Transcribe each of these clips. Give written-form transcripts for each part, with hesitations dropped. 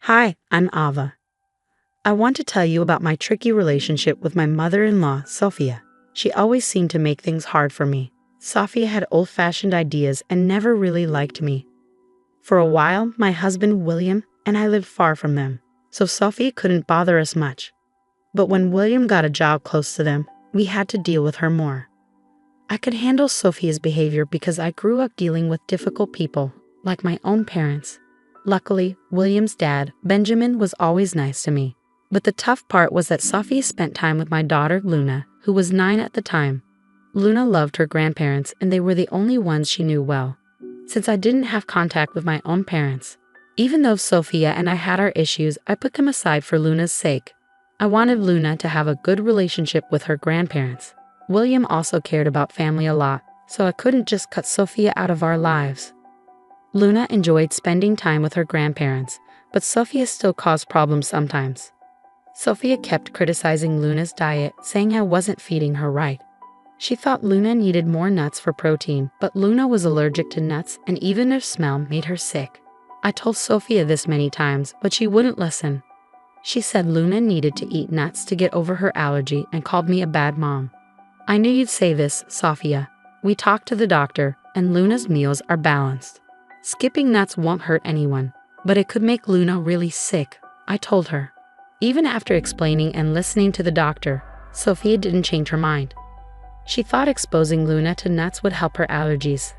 Hi, I'm Ava. I want to tell you about my tricky relationship with my mother-in-law, Sophia. She always seemed to make things hard for me. Sophia had old-fashioned ideas and never really liked me. For a while, my husband William and I lived far from them, so Sophia couldn't bother us much. But when William got a job close to them, we had to deal with her more. I could handle Sophia's behavior because I grew up dealing with difficult people, like my own parents. Luckily, William's dad, Benjamin, was always nice to me. But the tough part was that Sophia spent time with my daughter, Luna, who was 9 at the time. Luna loved her grandparents, and they were the only ones she knew well. Since I didn't have contact with my own parents, even though Sophia and I had our issues, I put them aside for Luna's sake. I wanted Luna to have a good relationship with her grandparents. William also cared about family a lot, so I couldn't just cut Sophia out of our lives. Luna enjoyed spending time with her grandparents, but Sophia still caused problems sometimes. Sophia kept criticizing Luna's diet, saying I wasn't feeding her right. She thought Luna needed more nuts for protein, but Luna was allergic to nuts, and even their smell made her sick. I told Sophia this many times, but she wouldn't listen. She said Luna needed to eat nuts to get over her allergy and called me a bad mom. I knew you'd say this, Sophia. We talked to the doctor, and Luna's meals are balanced. Skipping nuts won't hurt anyone, but it could make Luna really sick, I told her. Even after explaining and listening to the doctor, Sophia didn't change her mind. She thought exposing Luna to nuts would help her allergies.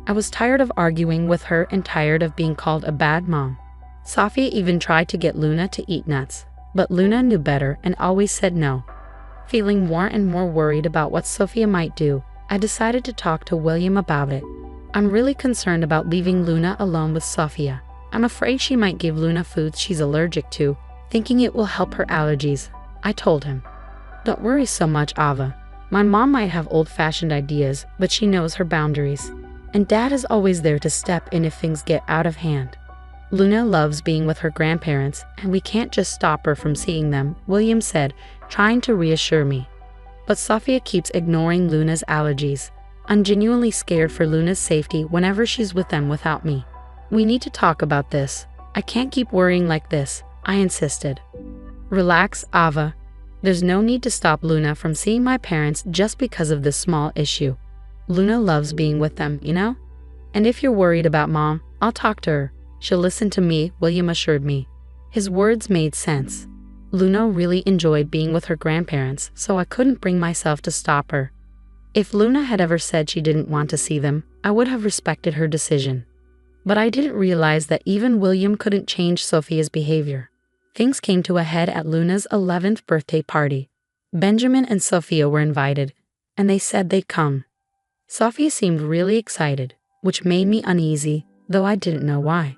I was tired of arguing with her and tired of being called a bad mom. Sophia even tried to get Luna to eat nuts, but Luna knew better and always said no. Feeling more and more worried about what Sophia might do, I decided to talk to William about it. I'm really concerned about leaving Luna alone with Sophia. I'm afraid she might give Luna foods she's allergic to, thinking it will help her allergies, I told him. Don't worry so much, Ava. My mom might have old-fashioned ideas, but she knows her boundaries. And Dad is always there to step in if things get out of hand. Luna loves being with her grandparents, and we can't just stop her from seeing them, William said, trying to reassure me. But Sophia keeps ignoring Luna's allergies. I'm genuinely scared for Luna's safety whenever she's with them without me. We need to talk about this. I can't keep worrying like this, I insisted. Relax, Ava. There's no need to stop Luna from seeing my parents just because of this small issue. Luna loves being with them, you know? And if you're worried about Mom, I'll talk to her. She'll listen to me, William assured me. His words made sense. Luna really enjoyed being with her grandparents, so I couldn't bring myself to stop her. If Luna had ever said she didn't want to see them, I would have respected her decision. But I didn't realize that even William couldn't change Sophia's behavior. Things came to a head at Luna's 11th birthday party. Benjamin and Sophia were invited, and they said they'd come. Sophia seemed really excited, which made me uneasy, though I didn't know why.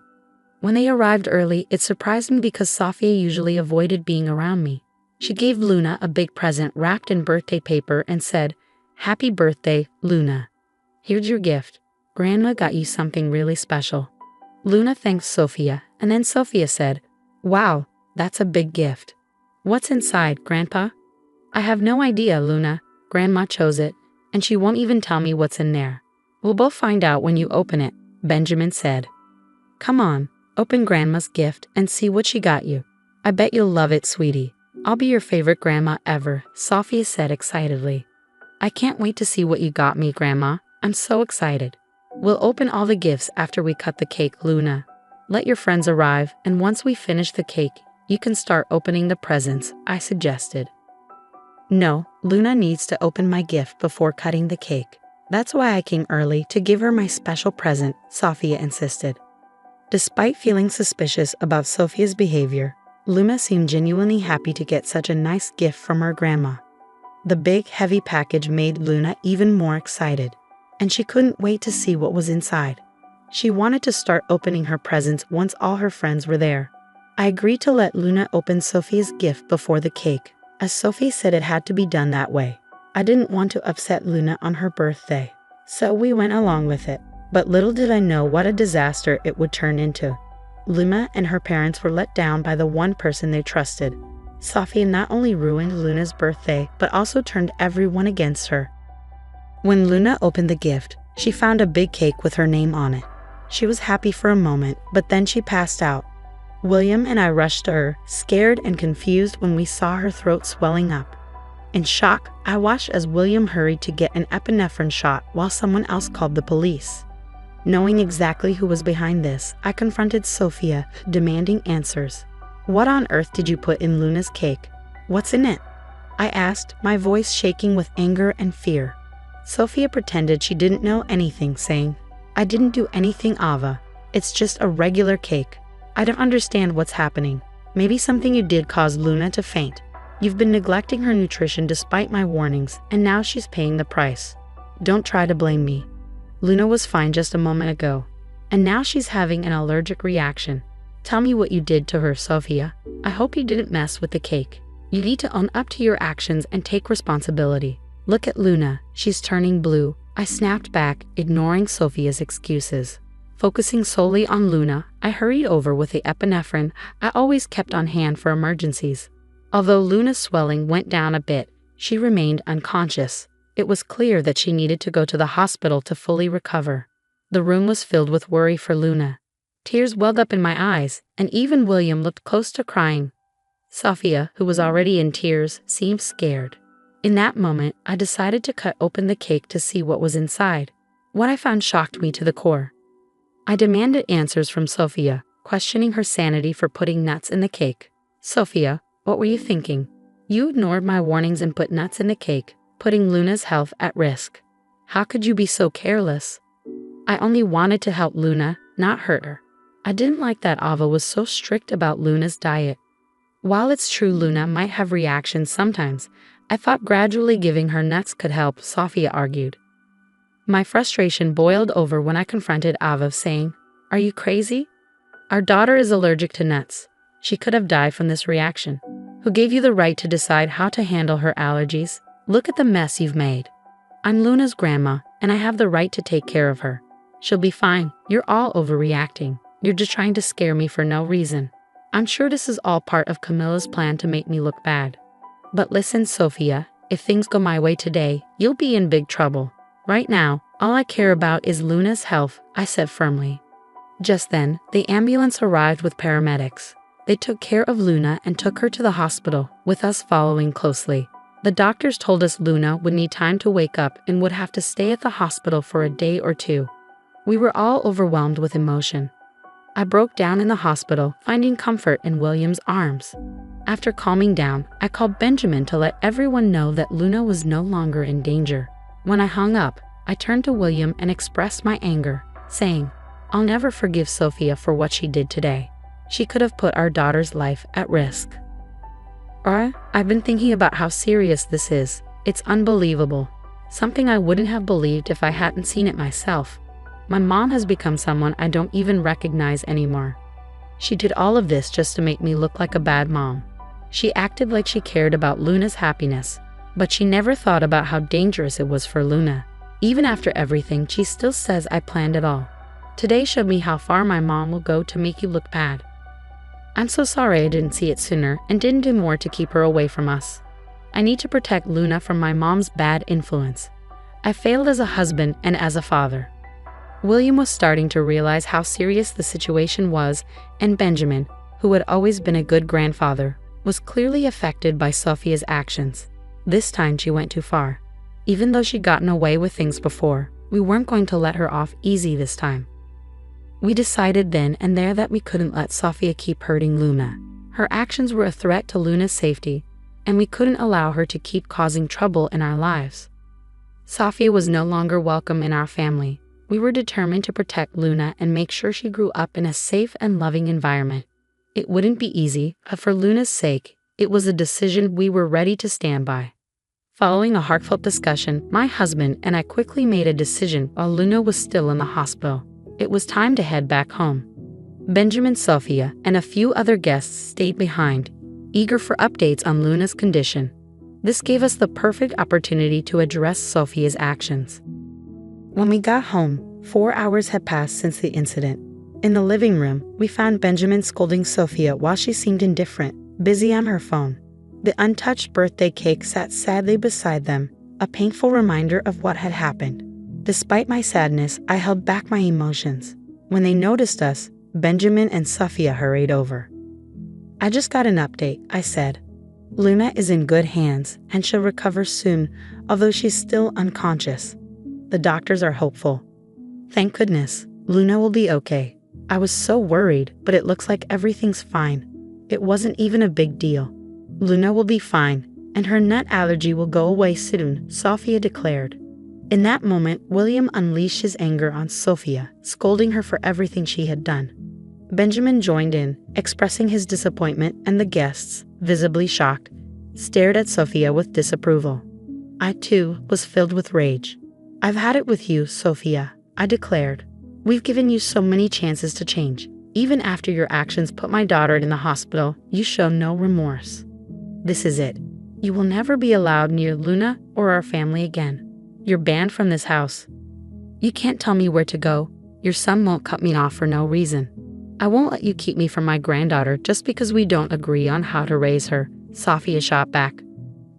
When they arrived early, it surprised me because Sophia usually avoided being around me. She gave Luna a big present wrapped in birthday paper and said, "Happy birthday, Luna. Here's your gift. Grandma got you something really special." Luna thanked Sophia, and then Sophia said, "Wow, that's a big gift. What's inside, Grandpa?" "I have no idea, Luna. Grandma chose it, and she won't even tell me what's in there. We'll both find out when you open it," Benjamin said. "Come on, open Grandma's gift and see what she got you. I bet you'll love it, sweetie. I'll be your favorite grandma ever," Sophia said excitedly. "I can't wait to see what you got me, Grandma. I'm so excited." "We'll open all the gifts after we cut the cake, Luna. Let your friends arrive, and once we finish the cake, you can start opening the presents," I suggested. "No, Luna needs to open my gift before cutting the cake. That's why I came early to give her my special present," Sophia insisted. Despite feeling suspicious about Sophia's behavior, Luna seemed genuinely happy to get such a nice gift from her grandma. The big, heavy package made Luna even more excited, and she couldn't wait to see what was inside. She wanted to start opening her presents once all her friends were there. I agreed to let Luna open Sophia's gift before the cake, as Sophie said it had to be done that way. I didn't want to upset Luna on her birthday, so we went along with it. But little did I know what a disaster it would turn into. Luna and her parents were let down by the one person they trusted. Sophia not only ruined Luna's birthday, but also turned everyone against her. When Luna opened the gift, she found a big cake with her name on it. She was happy for a moment, but then she passed out. William and I rushed to her, scared and confused when we saw her throat swelling up. In shock, I watched as William hurried to get an epinephrine shot while someone else called the police. Knowing exactly who was behind this, I confronted Sophia, demanding answers. "What on earth did you put in Luna's cake? What's in it?" I asked, my voice shaking with anger and fear. Sophia pretended she didn't know anything, saying, "I didn't do anything, Ava. It's just a regular cake. I don't understand what's happening. Maybe something you did caused Luna to faint. You've been neglecting her nutrition despite my warnings, and now she's paying the price. Don't try to blame me. Luna was fine just a moment ago, and now she's having an allergic reaction. Tell me what you did to her, Sophia. I hope you didn't mess with the cake. You need to own up to your actions and take responsibility. Look at Luna, she's turning blue." I snapped back, ignoring Sophia's excuses. Focusing solely on Luna, I hurried over with the epinephrine I always kept on hand for emergencies. Although Luna's swelling went down a bit, she remained unconscious. It was clear that she needed to go to the hospital to fully recover. The room was filled with worry for Luna. Tears welled up in my eyes, and even William looked close to crying. Sophia, who was already in tears, seemed scared. In that moment, I decided to cut open the cake to see what was inside. What I found shocked me to the core. I demanded answers from Sophia, questioning her sanity for putting nuts in the cake. "Sophia, what were you thinking? You ignored my warnings and put nuts in the cake, putting Luna's health at risk. How could you be so careless?" "I only wanted to help Luna, not hurt her. I didn't like that Ava was so strict about Luna's diet. While it's true Luna might have reactions sometimes, I thought gradually giving her nuts could help," Sophia argued. My frustration boiled over when I confronted Ava, saying, "Are you crazy? Our daughter is allergic to nuts. She could have died from this reaction. Who gave you the right to decide how to handle her allergies? Look at the mess you've made. I'm Luna's grandma, and I have the right to take care of her. She'll be fine. You're all overreacting. You're just trying to scare me for no reason. I'm sure this is all part of Camilla's plan to make me look bad. But listen, Sophia, if things go my way today, you'll be in big trouble. Right now, all I care about is Luna's health," I said firmly. Just then, the ambulance arrived with paramedics. They took care of Luna and took her to the hospital, with us following closely. The doctors told us Luna would need time to wake up and would have to stay at the hospital for a day or two. We were all overwhelmed with emotion. I broke down in the hospital, finding comfort in William's arms. After calming down, I called Benjamin to let everyone know that Luna was no longer in danger. When I hung up, I turned to William and expressed my anger, saying, "I'll never forgive Sophia for what she did today. She could have put our daughter's life at risk." I've been thinking about how serious this is. It's unbelievable. Something I wouldn't have believed if I hadn't seen it myself. My mom has become someone I don't even recognize anymore. She did all of this just to make me look like a bad mom. She acted like she cared about Luna's happiness, but she never thought about how dangerous it was for Luna. Even after everything, she still says I planned it all. Today showed me how far my mom will go to make you look bad. I'm so sorry I didn't see it sooner and didn't do more to keep her away from us. I need to protect Luna from my mom's bad influence. I failed as a husband and as a father. William was starting to realize how serious the situation was, and Benjamin, who had always been a good grandfather, was clearly affected by Sophia's actions. This time she went too far. Even though she'd gotten away with things before, we weren't going to let her off easy this time. We decided then and there that we couldn't let Sophia keep hurting Luna. Her actions were a threat to Luna's safety, and we couldn't allow her to keep causing trouble in our lives. Sophia was no longer welcome in our family. We were determined to protect Luna and make sure she grew up in a safe and loving environment. It wouldn't be easy, but for Luna's sake, it was a decision we were ready to stand by. Following a heartfelt discussion, my husband and I quickly made a decision while Luna was still in the hospital. It was time to head back home. Benjamin, Sophia, and a few other guests stayed behind, eager for updates on Luna's condition. This gave us the perfect opportunity to address Sophia's actions. When we got home, 4 hours had passed since the incident. In the living room, we found Benjamin scolding Sophia while she seemed indifferent, busy on her phone. The untouched birthday cake sat sadly beside them, a painful reminder of what had happened. Despite my sadness, I held back my emotions. When they noticed us, Benjamin and Sophia hurried over. I just got an update, I said. Luna is in good hands and she'll recover soon, although she's still unconscious. The doctors are hopeful. Thank goodness, Luna will be okay. I was so worried, but it looks like everything's fine. It wasn't even a big deal. Luna will be fine, and her nut allergy will go away soon, Sophia declared. In that moment, William unleashed his anger on Sophia, scolding her for everything she had done. Benjamin joined in, expressing his disappointment, and the guests, visibly shocked, stared at Sophia with disapproval. I, too, was filled with rage. I've had it with you, Sophia, I declared. We've given you so many chances to change. Even after your actions put my daughter in the hospital, you show no remorse. This is it. You will never be allowed near Luna or our family again. You're banned from this house. You can't tell me where to go. Your son won't cut me off for no reason. I won't let you keep me from my granddaughter just because we don't agree on how to raise her, Sophia shot back.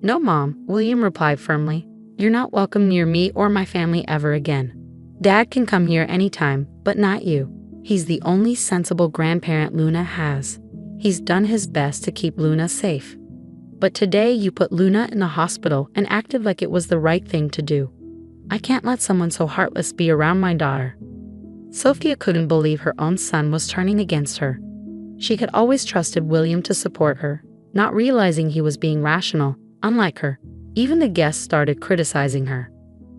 No, Mom, William replied firmly. You're not welcome near me or my family ever again. Dad can come here anytime, but not you. He's the only sensible grandparent Luna has. He's done his best to keep Luna safe. But today you put Luna in the hospital and acted like it was the right thing to do. I can't let someone so heartless be around my daughter. Sophia couldn't believe her own son was turning against her. She had always trusted William to support her, not realizing he was being rational, unlike her. Even the guests started criticizing her.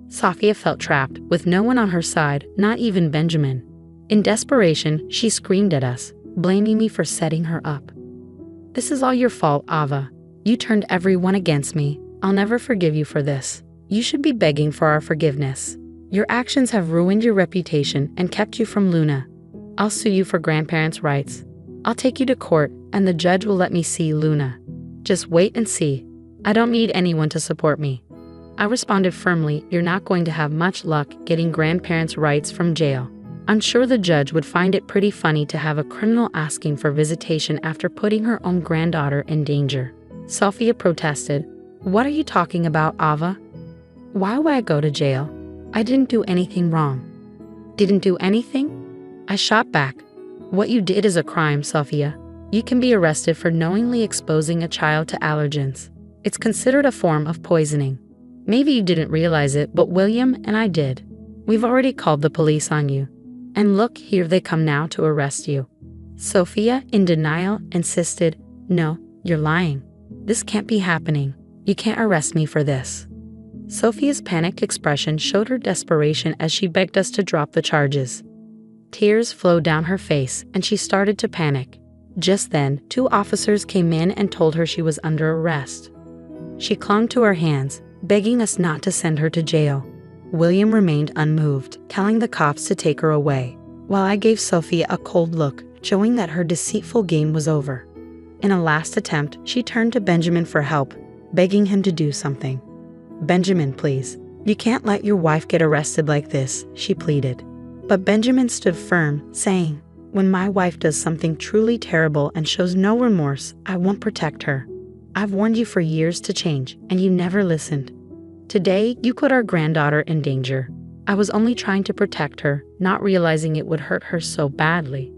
Sophia felt trapped, with no one on her side, not even Benjamin. In desperation, she screamed at us, blaming me for setting her up. This is all your fault, Ava. You turned everyone against me. I'll never forgive you for this. You should be begging for our forgiveness. Your actions have ruined your reputation and kept you from Luna. I'll sue you for grandparents' rights. I'll take you to court, and the judge will let me see Luna. Just wait and see. I don't need anyone to support me. I responded firmly, you're not going to have much luck getting grandparents' rights from jail. I'm sure the judge would find it pretty funny to have a criminal asking for visitation after putting her own granddaughter in danger. Sophia protested. What are you talking about, Ava? Why would I go to jail? I didn't do anything wrong. Didn't do anything? I shot back. What you did is a crime, Sophia. You can be arrested for knowingly exposing a child to allergens. It's considered a form of poisoning. Maybe you didn't realize it, but William and I did. We've already called the police on you. And look, here they come now to arrest you. Sophia, in denial, insisted, no, you're lying. This can't be happening. You can't arrest me for this. Sophia's panicked expression showed her desperation as she begged us to drop the charges. Tears flowed down her face and she started to panic. Just then, 2 officers came in and told her she was under arrest. She clung to our hands, begging us not to send her to jail. William remained unmoved, telling the cops to take her away, while I gave Sophia a cold look, showing that her deceitful game was over. In a last attempt, she turned to Benjamin for help, begging him to do something. Benjamin, please. You can't let your wife get arrested like this, she pleaded. But Benjamin stood firm, saying, when my wife does something truly terrible and shows no remorse, I won't protect her. I've warned you for years to change, and you never listened. Today, you put our granddaughter in danger. I was only trying to protect her, not realizing it would hurt her so badly.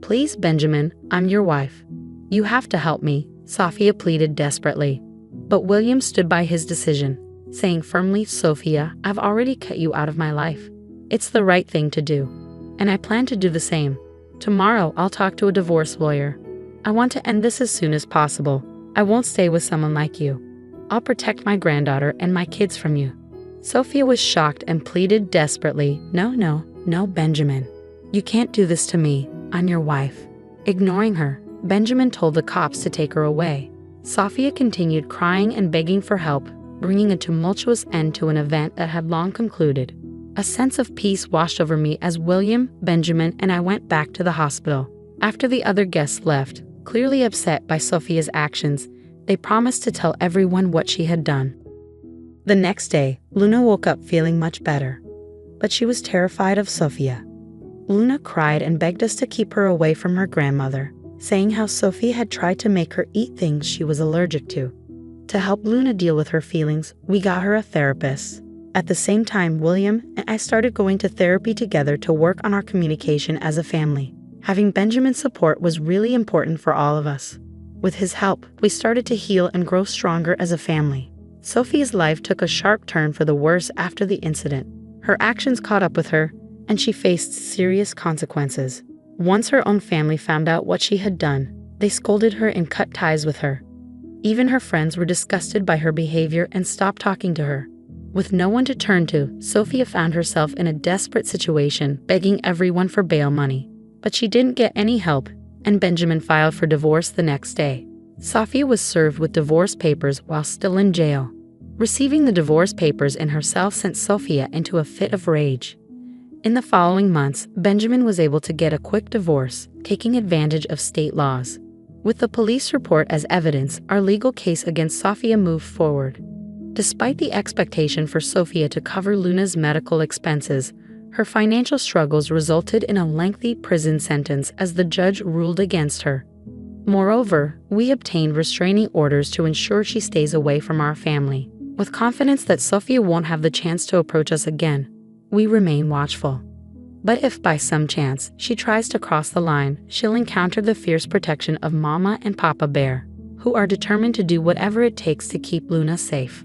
Please, Benjamin, I'm your wife. You have to help me, Sophia pleaded desperately. But William stood by his decision, saying firmly, Sophia, I've already cut you out of my life. It's the right thing to do. And I plan to do the same. Tomorrow, I'll talk to a divorce lawyer. I want to end this as soon as possible. I won't stay with someone like you. I'll protect my granddaughter and my kids from you. Sophia was shocked and pleaded desperately, no, Benjamin. You can't do this to me. I'm your wife. Ignoring her, Benjamin told the cops to take her away. Sophia continued crying and begging for help, bringing a tumultuous end to an event that had long concluded. A sense of peace washed over me as William, Benjamin, and I went back to the hospital. After the other guests left, clearly upset by Sophia's actions, they promised to tell everyone what she had done. The next day, Luna woke up feeling much better, but she was terrified of Sophia. Luna cried and begged us to keep her away from her grandmother, saying how Sophia had tried to make her eat things she was allergic to. To help Luna deal with her feelings, we got her a therapist. At the same time, William and I started going to therapy together to work on our communication as a family. Having Benjamin's support was really important for all of us. With his help, we started to heal and grow stronger as a family. Sophia's life took a sharp turn for the worse after the incident. Her actions caught up with her, and she faced serious consequences. Once her own family found out what she had done, they scolded her and cut ties with her. Even her friends were disgusted by her behavior and stopped talking to her. With no one to turn to, Sophia found herself in a desperate situation, begging everyone for bail money. But she didn't get any help, and Benjamin filed for divorce the next day. Sophia was served with divorce papers while still in jail. Receiving the divorce papers in her cell sent Sophia into a fit of rage. In the following months, Benjamin was able to get a quick divorce, taking advantage of state laws. With the police report as evidence, our legal case against Sophia moved forward. Despite the expectation for Sophia to cover Luna's medical expenses, her financial struggles resulted in a lengthy prison sentence as the judge ruled against her. Moreover, we obtained restraining orders to ensure she stays away from our family. With confidence that Sophia won't have the chance to approach us again, we remain watchful. But if by some chance she tries to cross the line, she'll encounter the fierce protection of Mama and Papa Bear, who are determined to do whatever it takes to keep Luna safe.